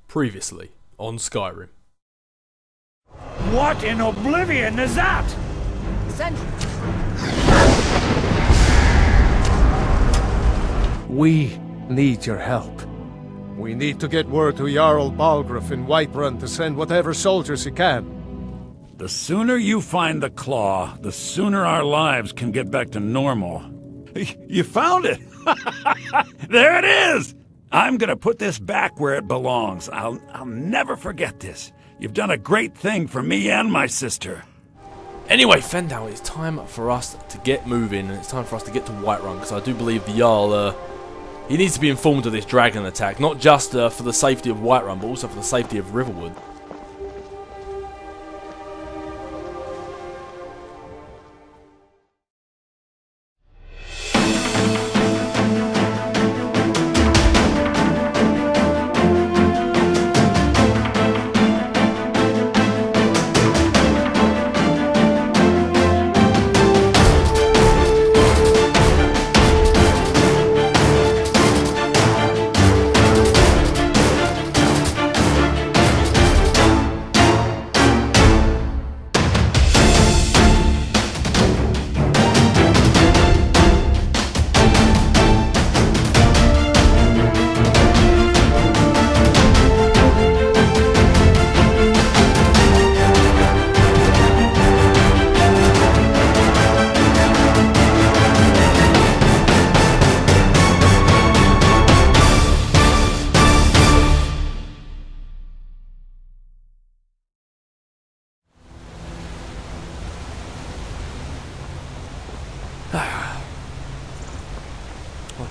Previously on Skyrim. What in oblivion is that? We need your help. We need to get word to Jarl Balgruuf in Whiterun to send whatever soldiers he can. The sooner you find the claw, the sooner our lives can get back to normal. You found it! There it is! I'm gonna put this back where it belongs. I'll never forget this. You've done a great thing for me and my sister. Anyway, Fendal, it's time for us to get moving, and it's time for us to get to Whiterun, because I do believe the Jarl, he needs to be informed of this dragon attack, not just for the safety of Whiterun, but also for the safety of Riverwood.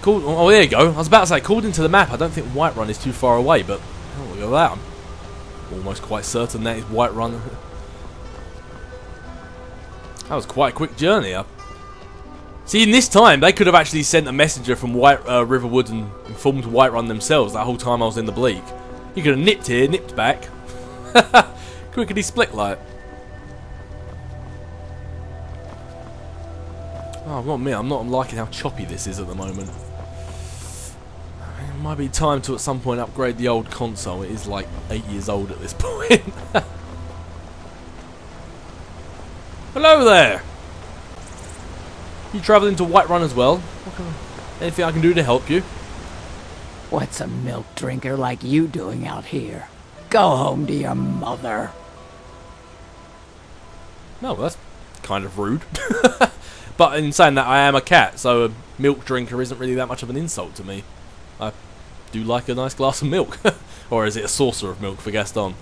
Oh, there you go. I was about to say, according to the map, I don't think Whiterun is too far away, but oh, look at that. I'm almost quite certain that is Whiterun. That was quite a quick journey. See, in this time, they could have actually sent a messenger from Riverwood and informed Whiterun themselves that whole time I was in the Bleak. You could have nipped here, nipped back. Quickly split like. Oh, not me. I'm not liking how choppy this is at the moment. It might be time to at some point upgrade the old console. It is like 8 years old at this point. Hello there. You travelling to Whiterun as well? Anything I can do to help you? What's a milk drinker like you doing out here? Go home to your mother. No, that's kind of rude. But in saying that, I am a cat, so a milk drinker isn't really that much of an insult to me. I do like a nice glass of milk. Or is it a saucer of milk for Gaston?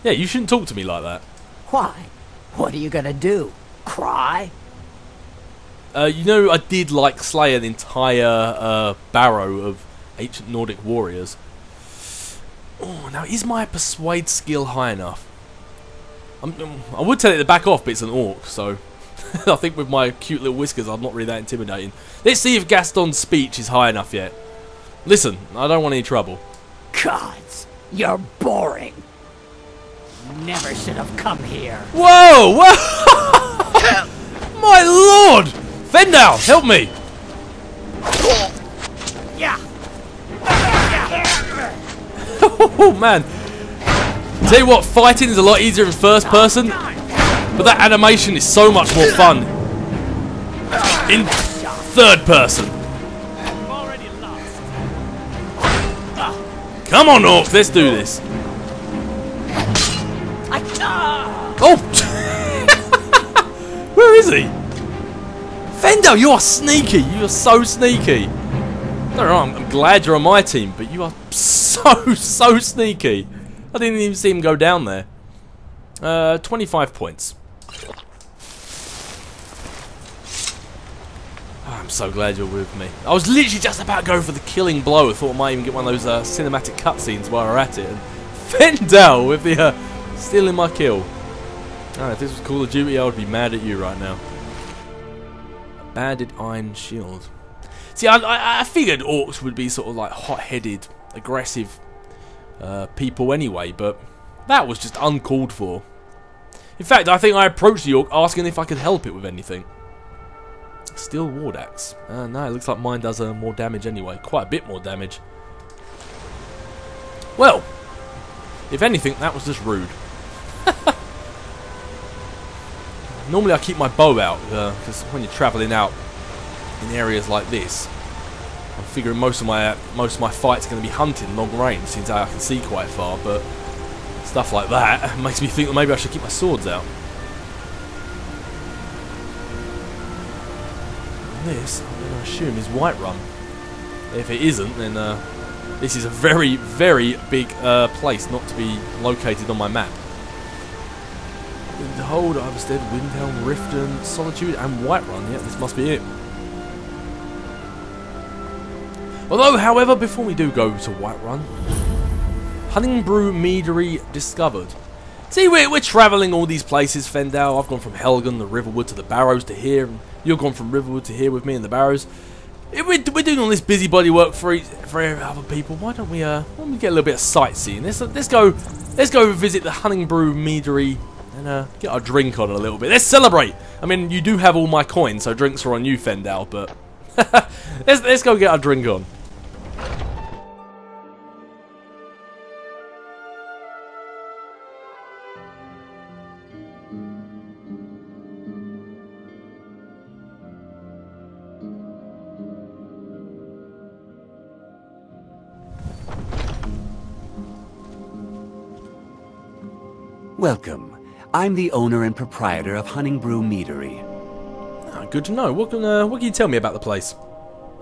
Yeah, you shouldn't talk to me like that. Why? What are you gonna do? Cry? You know, I did like slay an entire barrow of ancient Nordic warriors. Oh, now is my persuade skill high enough? I would tell it to back off, but it's an orc, so I think with my cute little whiskers, I'm not really that intimidating. Let's see if Gaston's speech is high enough yet. Listen, I don't want any trouble. Gods, you're boring. Never should have come here. Whoa! Whoa! My lord! Fendal, help me! Yeah. Oh man! Tell you what, fighting is a lot easier in first person, but that animation is so much more fun in third person. Come on, orcs, let's do this. Oh! Where is he? Fendal, you are sneaky. You are so sneaky. I don't know, I'm glad you're on my team, but you are so sneaky. I didn't even see him go down there. 25 points. Oh, I'm so glad you're with me. I was literally just about to go for the killing blow. I thought I might even get one of those cinematic cutscenes while we're at it. And Fendal with the stealing my kill. Oh, if this was Call of Duty, I would be mad at you right now. A banded iron shield. See, I figured orcs would be sort of like hot-headed, aggressive people anyway, but that was just uncalled for. In fact, I think I approached the orc asking if I could help it with anything. Steel ward axe. No, it looks like mine does more damage anyway. Quite a bit more damage. Well, If anything, that was just rude. Normally I keep my bow out, because when you're travelling out in areas like this, I'm figuring most of my fights are going to be hunting long range, since I can see quite far, but stuff like that makes me think that maybe I should keep my swords out. And this, I'm going to assume, is Whiterun. If it isn't, then this is a very, very big place not to be located on my map. Hold, Iverstead, Windhelm, Riften, Solitude, and Whiterun. Yeah, this must be it. Although, however, before we do go to Whiterun, Honningbrew Meadery discovered. See, we're travelling all these places, Fendal. I've gone from Helgen, the Riverwood, to the Barrows to here. And you've gone from Riverwood to here with me in the Barrows. We're doing all this busybody work for other people. Why don't we get a little bit of sightseeing? Let's go visit the Honningbrew Meadery and get our drink on a little bit. Let's celebrate. I mean, you do have all my coins, so drinks are on you, Fendal. But let's go get our drink on. Welcome. I'm the owner and proprietor of Honningbrew Meadery. Ah, good to know. What can you tell me about the place?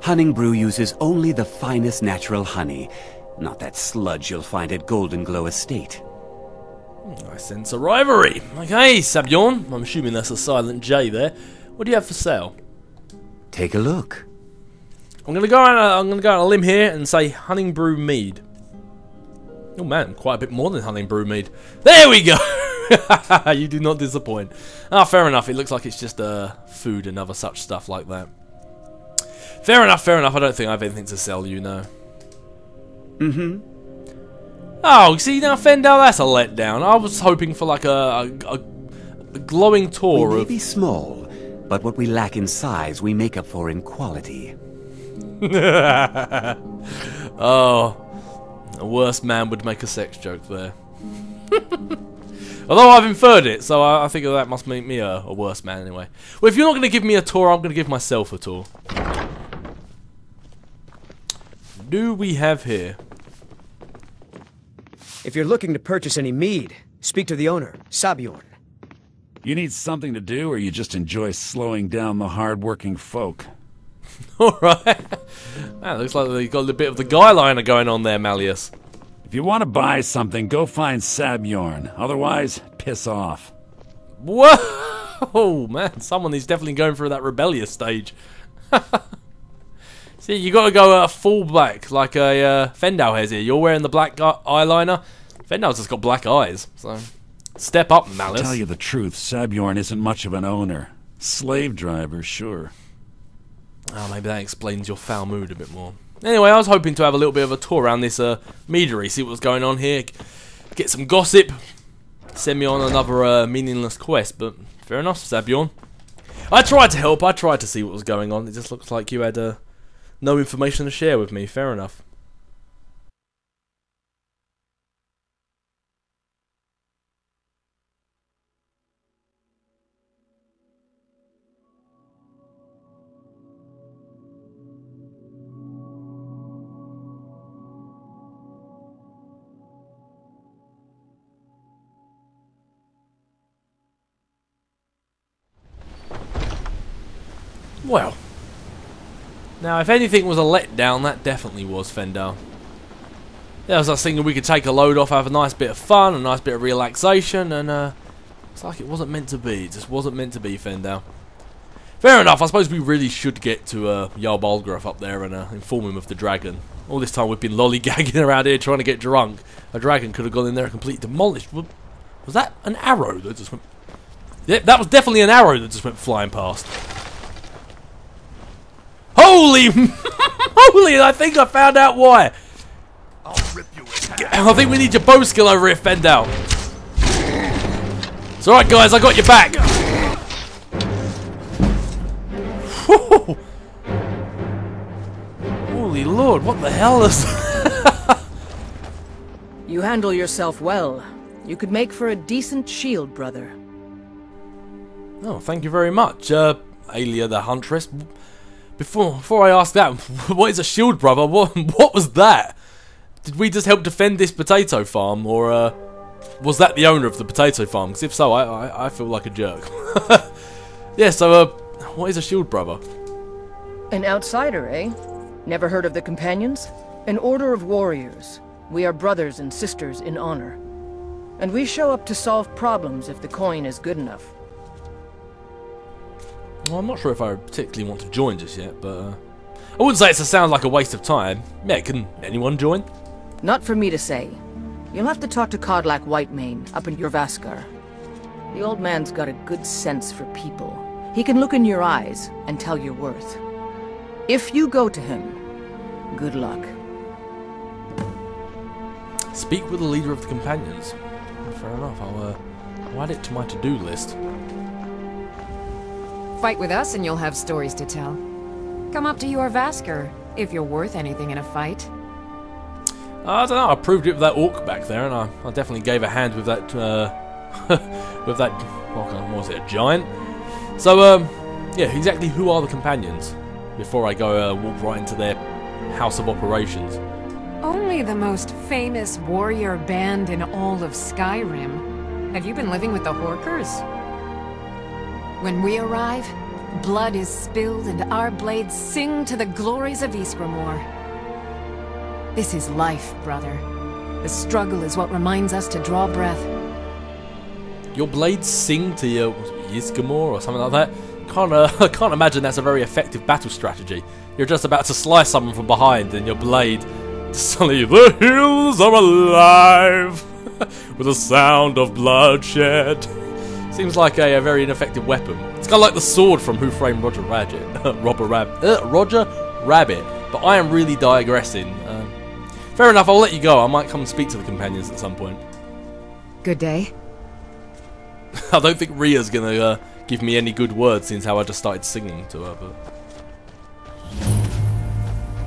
Honningbrew uses only the finest natural honey, not that sludge you'll find at Golden Glow Estate. I sense a rivalry. Okay, Sabjorn. I'm assuming that's a silent J there. What do you have for sale? Take a look. I'm gonna go on a limb here and say Honningbrew Mead. Oh man, quite a bit more than Honningbrew Mead. There we go! You do not disappoint. Ah, fair enough. It looks like it's just food and other such stuff like that. Fair enough, fair enough. I don't think I have anything to sell you, no. Mm-hmm. Oh, see now, Fendal, that's a letdown. I was hoping for like a glowing tour We may of... be small, but what we lack in size we make up for in quality. Oh... A worse man would make a sex joke there. Although I've inferred it, so I think that must make me a worse man anyway. Well, if you're not going to give me a tour, I'm going to give myself a tour. Do we have here? If you're looking to purchase any mead, speak to the owner, Sabjorn. You need something to do, or you just enjoy slowing down the hard-working folk? Alright. Man, looks like they've got a bit of the guy liner going on there, Malleus. If you want to buy something, go find Sabjorn. Otherwise, piss off. Whoa! Man, someone is definitely going through that rebellious stage. See, you got to go full black, like a Fendal has here. You're wearing the black eyeliner. Fendal's just got black eyes, so step up, Malleus. To tell you the truth, Sabjorn isn't much of an owner. Slave driver, sure. Oh, maybe that explains your foul mood a bit more. Anyway, I was hoping to have a little bit of a tour around this meadery, see what was going on here, get some gossip, send me on another meaningless quest, but fair enough, Sabjorn. I tried to help, I tried to see what was going on, it just looks like you had no information to share with me, fair enough. Well, now if anything was a letdown, that definitely was Fendal. Yeah, I was thinking we could take a load off, have a nice bit of fun, a nice bit of relaxation, and it's like it wasn't meant to be. It just wasn't meant to be, Fendal. Fair enough, I suppose we really should get to Jarl Balgruuf up there and inform him of the dragon. All this time we've been lollygagging around here trying to get drunk. A dragon could have gone in there and completely demolished. Was that an arrow that just went... Yep, that was definitely an arrow that just went flying past. Holy, holy! I think I found out why. I'll rip you in half. I think we need your bow skill over here, Fendal. It's alright, guys. I got your back. Whew. Holy Lord! What the hell is? You handle yourself well. You could make for a decent shield, brother. Oh, thank you very much, Alia the Huntress. Before I ask that, what is a shield, brother? What was that? Did we just help defend this potato farm, or was that the owner of the potato farm? Because if so, I feel like a jerk. Yeah, so what is a shield, brother? An outsider, eh? Never heard of the Companions? An order of warriors. We are brothers and sisters in honor. And we show up to solve problems if the coin is good enough. Well, I'm not sure if I particularly want to join just yet, but I wouldn't say it sounds like a waste of time. Yeah, can anyone join? Not for me to say. You'll have to talk to Kodlak Whitemane up in Jorvaskar. The old man's got a good sense for people. He can look in your eyes and tell your worth. If you go to him, good luck. Speak with the leader of the Companions. Fair enough, I'll add it to my to-do list. Fight with us and you'll have stories to tell. Come up to Jorvaskar, if you're worth anything in a fight. I don't know, I proved it with that orc back there, and I definitely gave a hand with that, with that, what was it, a giant? So, yeah, exactly who are the Companions? Before I go walk right into their house of operations. Only the most famous warrior band in all of Skyrim. Have you been living with the Horkers? When we arrive, blood is spilled and our blades sing to the glories of Ysgramor. This is life, brother. The struggle is what reminds us to draw breath. Your blades sing to your Ysgramor or something like that? I can't imagine that's a very effective battle strategy. You're just about to slice someone from behind and your blade suddenly, the hills are alive with a sound of bloodshed. Seems like a very ineffective weapon. It's kind of like the sword from Who Framed Roger Rabbit. But I am really digressing. Fair enough, I'll let you go. I might come and speak to the Companions at some point. Good day. I don't think Ria's gonna give me any good words since how I just started singing to her, but...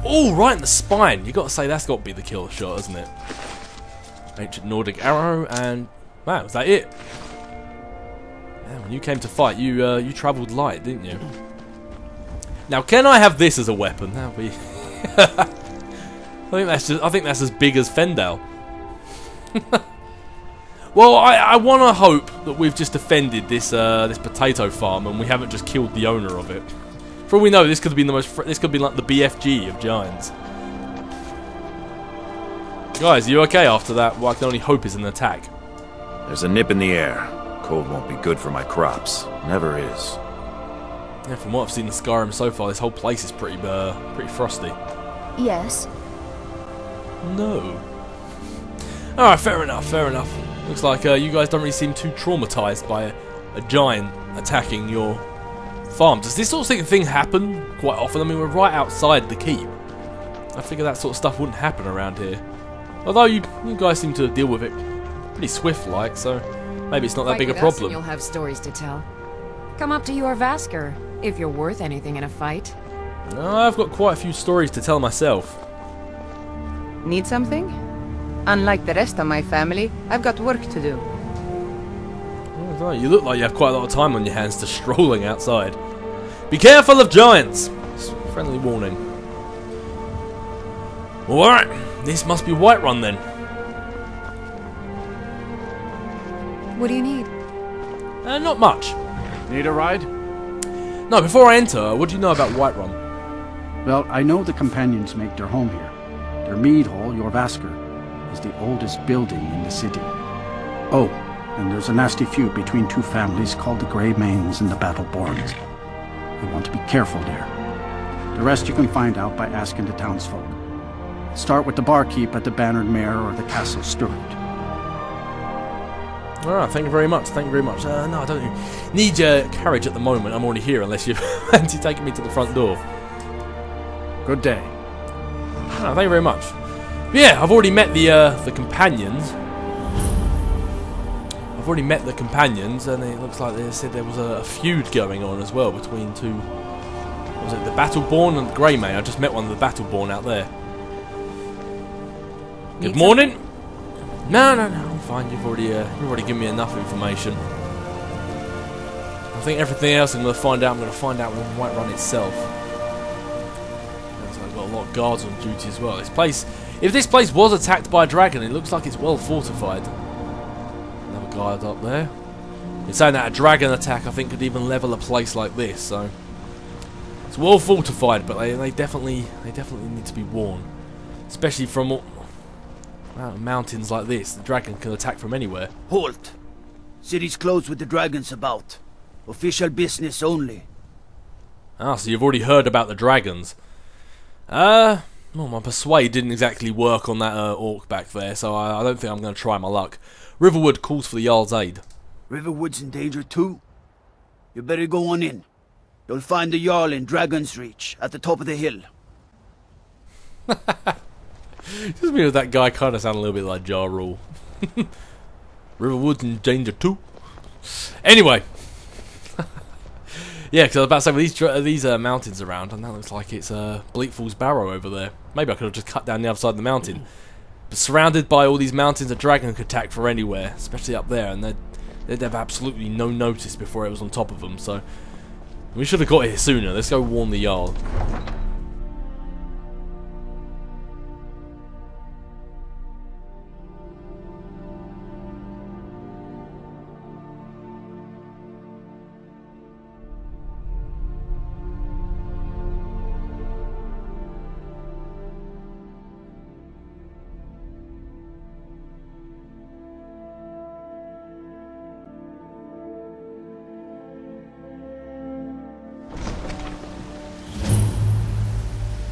Oh, right in the spine! You gotta say that's gotta be the kill shot, isn't it? Ancient Nordic arrow, and... wow, is that it? Yeah, when you came to fight, you travelled light, didn't you? Now, can I have this as a weapon? That'll be... I think that's as big as Fendal. Well, I want to hope that we've just defended this this potato farm and we haven't just killed the owner of it. For all we know, this could be this could be like the BFG of giants. Guys, you okay after that? What I can only hope is an attack. There's a nip in the air. Cold won't be good for my crops. Never is. Yeah, from what I've seen in Skyrim so far, this whole place is pretty frosty. Yes. No. Alright, fair enough, fair enough. Looks like you guys don't really seem too traumatized by a giant attacking your farm. Does this sort of thing happen quite often? I mean, we're right outside the keep. I figure that sort of stuff wouldn't happen around here. Although you guys seem to deal with it pretty swift-like, so maybe it's not that big a problem. You'll have stories to tell. Come up to Jorvaskar, if you're worth anything in a fight. I've got quite a few stories to tell myself. Need something? Unlike the rest of my family, I've got work to do. Oh, you look like you have quite a lot of time on your hands to strolling outside. Be careful of giants! Friendly warning. Alright, this must be Whiterun then. What do you need? Not much. Need a ride? No, before I enter, what do you know about Whiterun? Well, I know the Companions make their home here. Their mead hall, Jorvaskar, is the oldest building in the city. Oh, and there's a nasty feud between two families called the Greymanes and the Battleborns. You want to be careful there. The rest you can find out by asking the townsfolk. Start with the barkeep at the Bannered Mare or the Castle Steward. Alright, thank you very much, thank you very much. No, I don't need your carriage at the moment. I'm already here unless you're taking me to the front door. Good day. Oh, thank you very much. But yeah, I've already met the Companions. I've already met the Companions, and it looks like they said there was a feud going on as well between two. Was it the Battleborn and the Greymane? I just met one of the Battleborn out there. Good morning. No, I'm fine. You've already given me enough information. I think everything else I'm going to find out on Whiterun itself. I've got a lot of guards on duty as well. This place, if this place was attacked by a dragon, it looks like it's well fortified. Another guard up there. It's saying that a dragon attack, I think, could even level a place like this. So it's well fortified, but they definitely need to be warned, especially from mountains like this. The dragon can attack from anywhere. Halt! City's closed with the dragons about. Official business only. Ah, so you've already heard about the dragons. Well, my persuade didn't exactly work on that orc back there, so I don't think I'm going to try my luck. Riverwood calls for the Jarl's aid. Riverwood's in danger too? You better go on in. You'll find the Jarl in Dragon's Reach, at the top of the hill. Just me with that guy kind of sound a little bit like Ja Rule. Riverwood's in danger too. Anyway. Yeah, because I was about to say, with these mountains around, and that looks like it's Bleakfall's Barrow over there. Maybe I could have just cut down the other side of the mountain. But surrounded by all these mountains, a dragon could attack from anywhere, especially up there, and they'd have absolutely no notice before it was on top of them, so we should have got here sooner. Let's go warn the Jarl.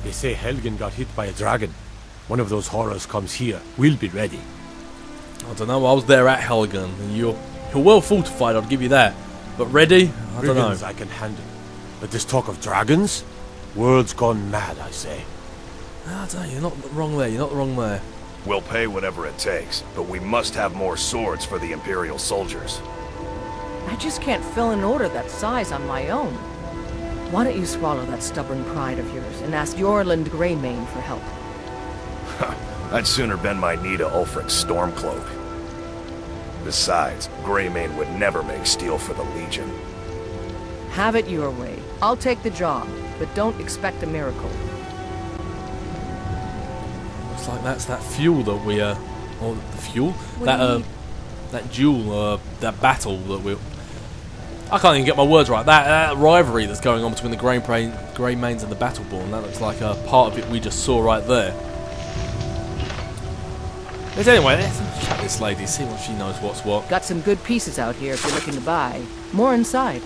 They say Helgen got hit by a dragon. One of those horrors comes here. We'll be ready. I don't know, I was there at Helgen, and you're well fortified, I'll give you that. But ready? I don't know. I can handle. But this talk of dragons? World's gone mad, I say. I don't know, you're not wrong there, you're not wrong there. We'll pay whatever it takes, but we must have more swords for the Imperial soldiers. I just can't fill an order that size on my own. Why don't you swallow that stubborn pride of yours and ask Jorland Greymane for help? I'd sooner bend my knee to Ulfric's Stormcloak. Besides, Greymane would never make steel for the Legion. Have it your way. I'll take the job, but don't expect a miracle. Looks like that's that fuel that we or the fuel? That duel, that battle that we. I can't even get my words right. That rivalry that's going on between the Greymanes and the Battleborn, that looks like a part of it we just saw right there. But anyway, let's chat this lady, see what she knows what's what. Got some good pieces out here if you're looking to buy. More inside.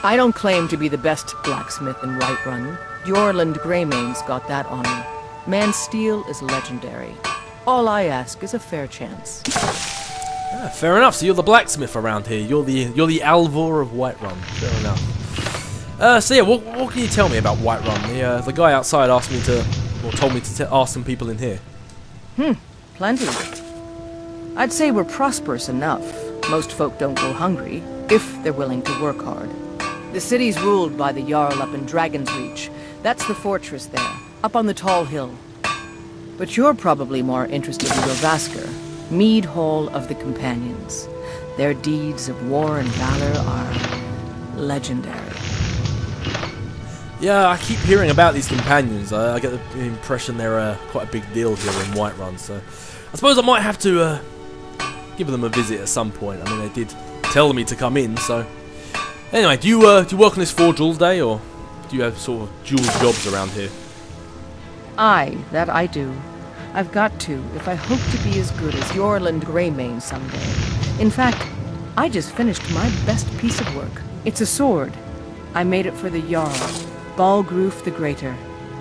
I don't claim to be the best blacksmith in Whiterun. Jorland Greymane's got that honor. Man's steel is legendary. All I ask is a fair chance. Yeah, fair enough. So you're the blacksmith around here. You're the Alvor of Whiterun. Fair enough. So yeah, what can you tell me about Whiterun? The guy outside asked me to, or told me to ask some people in here. Plenty. I'd say we're prosperous enough. Most folk don't go hungry, if they're willing to work hard. The city's ruled by the Jarl up in Dragon's Reach. That's the fortress there, up on the tall hill. But you're probably more interested in Jorvaskr, Mead Hall of the Companions. Their deeds of war and valor are legendary. Yeah, I keep hearing about these companions. I get the impression they're quite a big deal here in Whiterun, so I suppose I might have to give them a visit at some point. I mean, they did tell me to come in, so... Anyway, do you work on this forge all day, or do you have sort of dual jobs around here? Aye, that I do. I've got to, if I hope to be as good as Jorland Greymane someday. In fact, I just finished my best piece of work. It's a sword. I made it for the Jarl, Balgruf the Greater.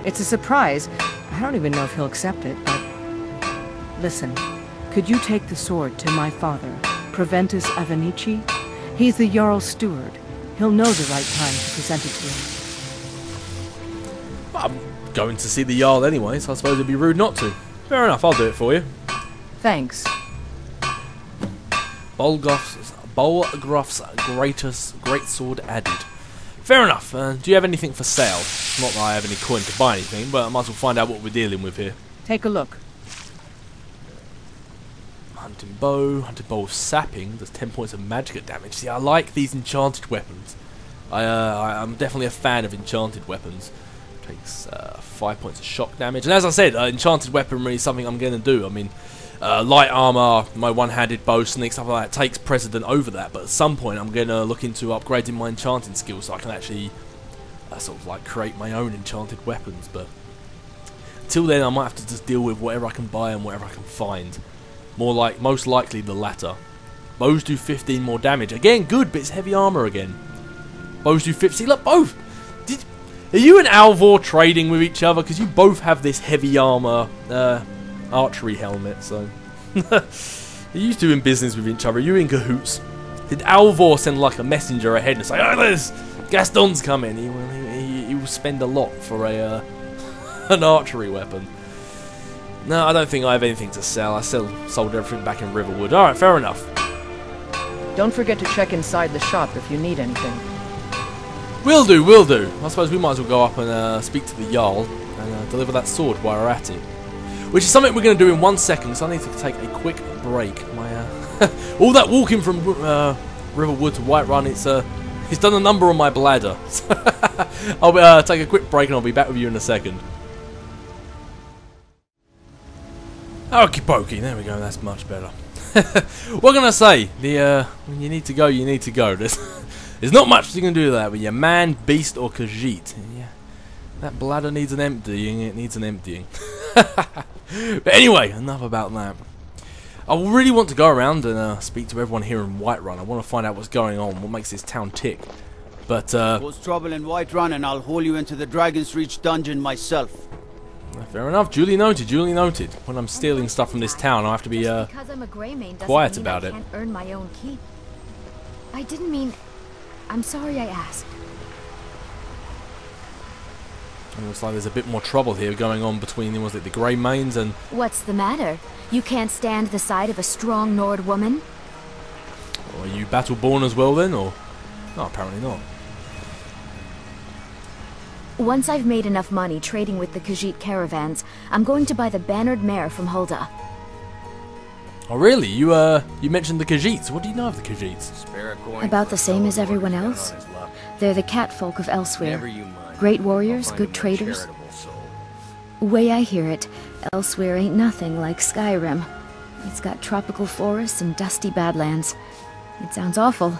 It's a surprise. I don't even know if he'll accept it, but... Listen, could you take the sword to my father, Proventus Avenici? He's the Jarl's steward. He'll know the right time to present it to him. I'm going to see the Jarl anyway, so I suppose it'd be rude not to. Fair enough, I'll do it for you. Thanks. Balgruf's greatsword added. Fair enough. Do you have anything for sale? Not that I have any coin to buy anything, but I might as well find out what we're dealing with here. Take a look. hunting bow with sapping does 10 points of magic damage. See, I like these enchanted weapons. I'm definitely a fan of enchanted weapons. Takes 5 points of shock damage, and as I said, enchanted weaponry is something I'm going to do. I mean, light armor, my one-handed bow, sneak, stuff like that takes precedent over that, but at some point I'm going to look into upgrading my enchanting skills so I can actually sort of like create my own enchanted weapons. But until then, I might have to just deal with whatever I can buy and whatever I can find. Most likely the latter. Bows do 15 more damage. Again, good, but it's heavy armor again. Bows do 50. Look, both. Are you and Alvor trading with each other? Because you both have this heavy armor archery helmet, so are you doing business with each other? Are you in cahoots? Did Alvor send like a messenger ahead and say, "Oh, there's Gaston's coming"? He will spend a lot for a an archery weapon. No, I don't think I have anything to sell. I sold everything back in Riverwood. All right, fair enough. Don't forget to check inside the shop if you need anything. Will do, will do. I suppose we might as well go up and speak to the Jarl and deliver that sword while we're at it. Which is something we're going to do in 1 second, so I need to take a quick break. My all that walking from Riverwood to Whiterun, it's done a number on my bladder. I'll take a quick break and I'll be back with you in a second. Okie pokey, there we go, that's much better. What can I say? When you need to go, you need to go. There's not much you can do that with your man, beast, or Khajiit. Yeah, that bladder needs an emptying. It needs an emptying. But anyway, enough about that. I really want to go around and speak to everyone here in Whiterun. I want to find out what's going on, what makes this town tick. But cause trouble in Whiterun, and I'll haul you into the Dragon's Reach dungeon myself. Fair enough. Duly noted. Duly noted. When I'm stealing stuff from this town, I have to be quiet about it. I can't earn my own keep. I didn't mean. I'm sorry I asked. It looks like there's a bit more trouble here going on between, was it the Grey Mains and... What's the matter? You can't stand the sight of a strong Nord woman? Are you battle-born as well then, or...? No, apparently not. Once I've made enough money trading with the Khajiit caravans, I'm going to buy the bannered mare from Hulda. Oh really? You mentioned the Khajiits. What do you know of the Khajiits? About the same as everyone else. They're the catfolk of Elsewhere. Great warriors, good traders. Way I hear it, Elsewhere ain't nothing like Skyrim. It's got tropical forests and dusty badlands. It sounds awful.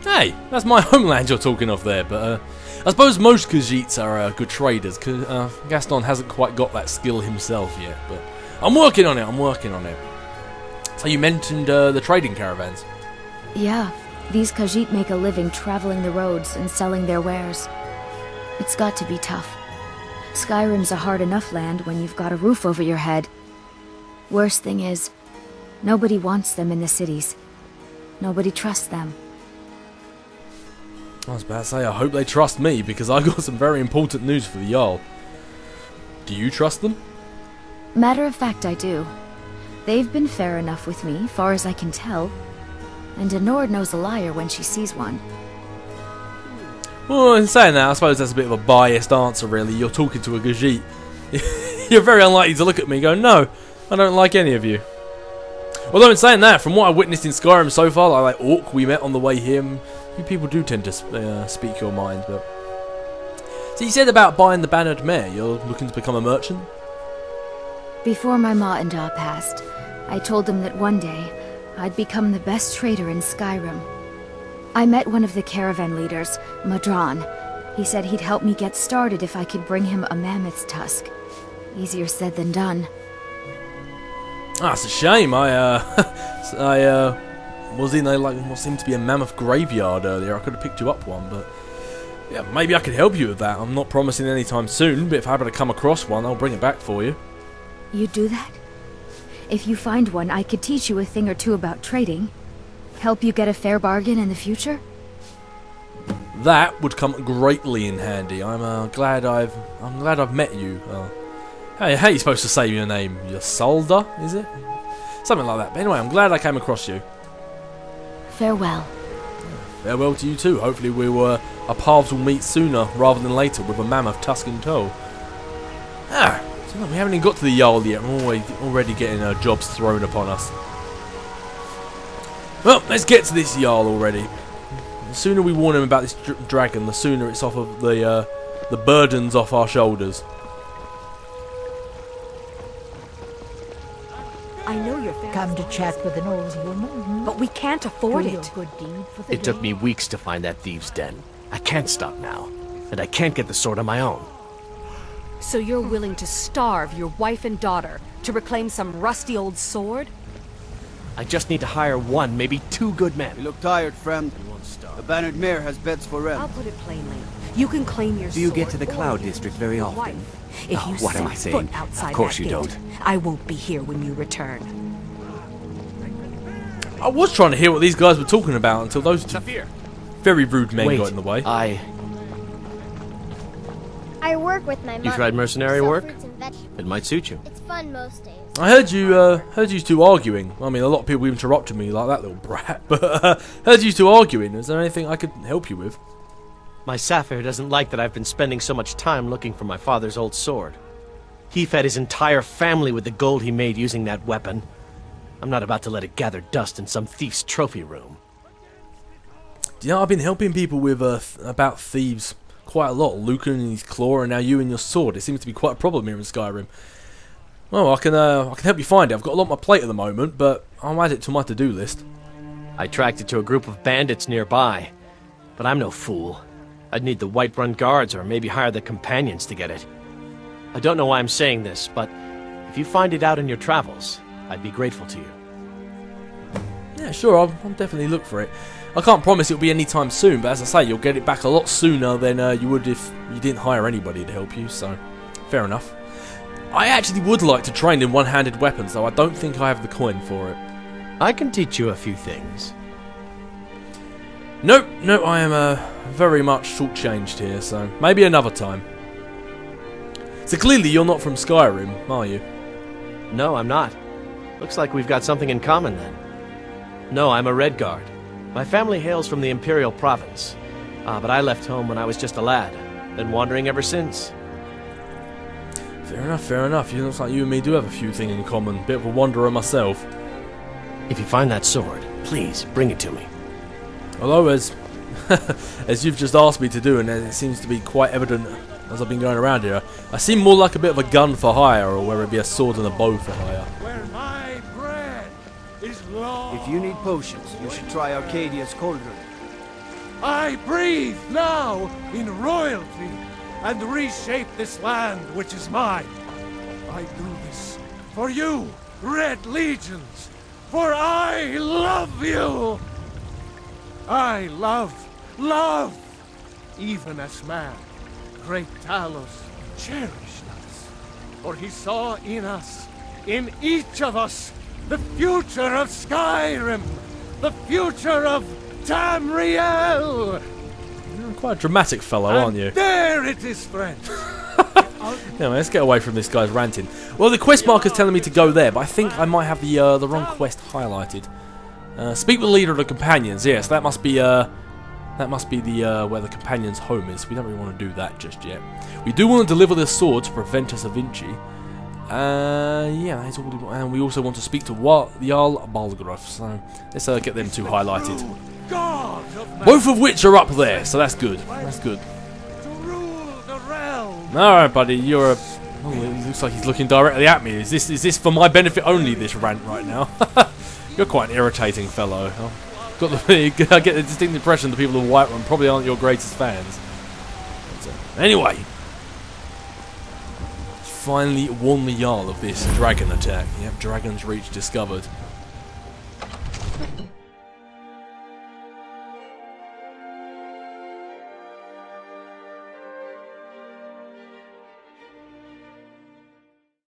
Hey, that's my homeland you're talking of there, but I suppose most Khajiits are good traders. Gaston hasn't quite got that skill himself yet, but I'm working on it, I'm working on it. So you mentioned the trading caravans. Yeah, these Khajiit make a living traveling the roads and selling their wares. It's got to be tough. Skyrim's a hard enough land when you've got a roof over your head. Worst thing is, nobody wants them in the cities. Nobody trusts them. I was about to say, I hope they trust me, because I got some very important news for the Jarl. Do you trust them? Matter of fact, I do. They've been fair enough with me, far as I can tell. And a Nord knows a liar when she sees one. Well, in saying that, I suppose that's a bit of a biased answer, really. You're talking to a Khajiit. You're very unlikely to look at me and go, no, I don't like any of you. Although in saying that, from what I witnessed in Skyrim so far, like Orc we met on the way here, you people do tend to speak your mind. But so you said about buying the bannered mare. You're looking to become a merchant? Before my ma and Da passed, I told them that one day I'd become the best trader in Skyrim. I met one of the caravan leaders, Madran. He said he'd help me get started if I could bring him a mammoth's tusk. Easier said than done. Ah, it's a shame. I was in what seemed to be a mammoth graveyard earlier. I could have picked you up one, but yeah, maybe I could help you with that. I'm not promising anytime soon, but if I happen to come across one, I'll bring it back for you. You'd do that? If you find one, I could teach you a thing or two about trading. Help you get a fair bargain in the future? That would come greatly in handy. I'm glad I've met you. Hey, how are you supposed to say your name? Ysolda, is it? Something like that. But anyway, I'm glad I came across you. Farewell. Farewell to you too. Hopefully our paths will meet sooner rather than later with a mammoth tusk in tow. Ah, So, no, we haven't even got to the Jarl yet. We're already getting jobs thrown upon us. Well, let's get to this Jarl already. The sooner we warn him about this dragon, the sooner it's off of the burdens off our shoulders. I know you're come to chat with an old woman, but we can't afford it. It took me weeks to find that thieves' den. I can't stop now, and I can't get the sword on my own. So you're willing to starve your wife and daughter to reclaim some rusty old sword? I just need to hire one, maybe two good men. You look tired, friend. The Bannered Mare has beds for rent. I'll put it plainly. You can claim your sword. Do you get to the Cloud District very often? If you what am I set saying? foot outside Of course that you gate, don't. I won't be here when you return. I was trying to hear what these guys were talking about until those two very rude men got in the way. I work with my mom. You tried mercenary work? Fruits and vegetables. It might suit you. It's fun most days. I heard you two arguing. I mean, a lot of people interrupted me like that little brat, but heard you two arguing. Is there anything I could help you with? My Sapphire doesn't like that I've been spending so much time looking for my father's old sword. He fed his entire family with the gold he made using that weapon. I'm not about to let it gather dust in some thief's trophy room. You know, I've been helping people with about thieves quite a lot. Lucan and his claw, and now you and your sword. It seems to be quite a problem here in Skyrim. Well, I can help you find it. I've got a lot on my plate at the moment, but I'll add it to my to-do list. I tracked it to a group of bandits nearby, but I'm no fool. I'd need the Whiterun guards or maybe hire the companions to get it. I don't know why I'm saying this, but if you find it out in your travels, I'd be grateful to you. Yeah, sure, I'll definitely look for it. I can't promise it'll be any time soon, but as I say, you'll get it back a lot sooner than you would if you didn't hire anybody to help you, so fair enough. I actually would like to train in one-handed weapons, though I don't think I have the coin for it. I can teach you a few things. Nope, I am very much shortchanged here, so maybe another time. So clearly you're not from Skyrim, are you? No, I'm not. Looks like we've got something in common then. No, I'm a Redguard. My family hails from the Imperial Province. But I left home when I was just a lad. Been wandering ever since. Fair enough. It looks like you and me do have a few things in common. Bit of a wanderer myself. If you find that sword, please bring it to me. Although, as you've just asked me to do, and it seems to be quite evident as I've been going around here, I seem more like a bit of a gun for hire, or whether it be a sword and a bow for hire. Where my bread is long. If you need potions, you should try Arcadia's cauldron. I breathe now in royalty and reshape this land which is mine. I do this for you, Red Legions, for I love you. I love, even as man, great Talos cherished us, for he saw in us, in each of us, the future of Skyrim, the future of Tamriel. You're quite a dramatic fellow, aren't you? There it is, friend. Yeah, let's get away from this guy's ranting. Well, the quest marker's telling me to go there, but I think I might have the wrong quest highlighted. Speak with the leader of the companions. Yes, that must be the where the companions' home is. We don't really want to do that just yet. We do want to deliver this sword to prevent us of Vinci. Yeah, that's all we want. And we also want to speak to Jarl Balgruuf. So let's get them two highlighted. Both of which are up there, so that's good. That's good. Alright, buddy, you're a... Oh, it looks like he's looking directly at me. Is this for my benefit only, this rant right now? You're quite an irritating fellow. I get the distinct impression the people of Whiterun probably aren't your greatest fans. But, anyway. Finally warn the Jarl of this dragon attack. Yep, Dragon's Reach discovered.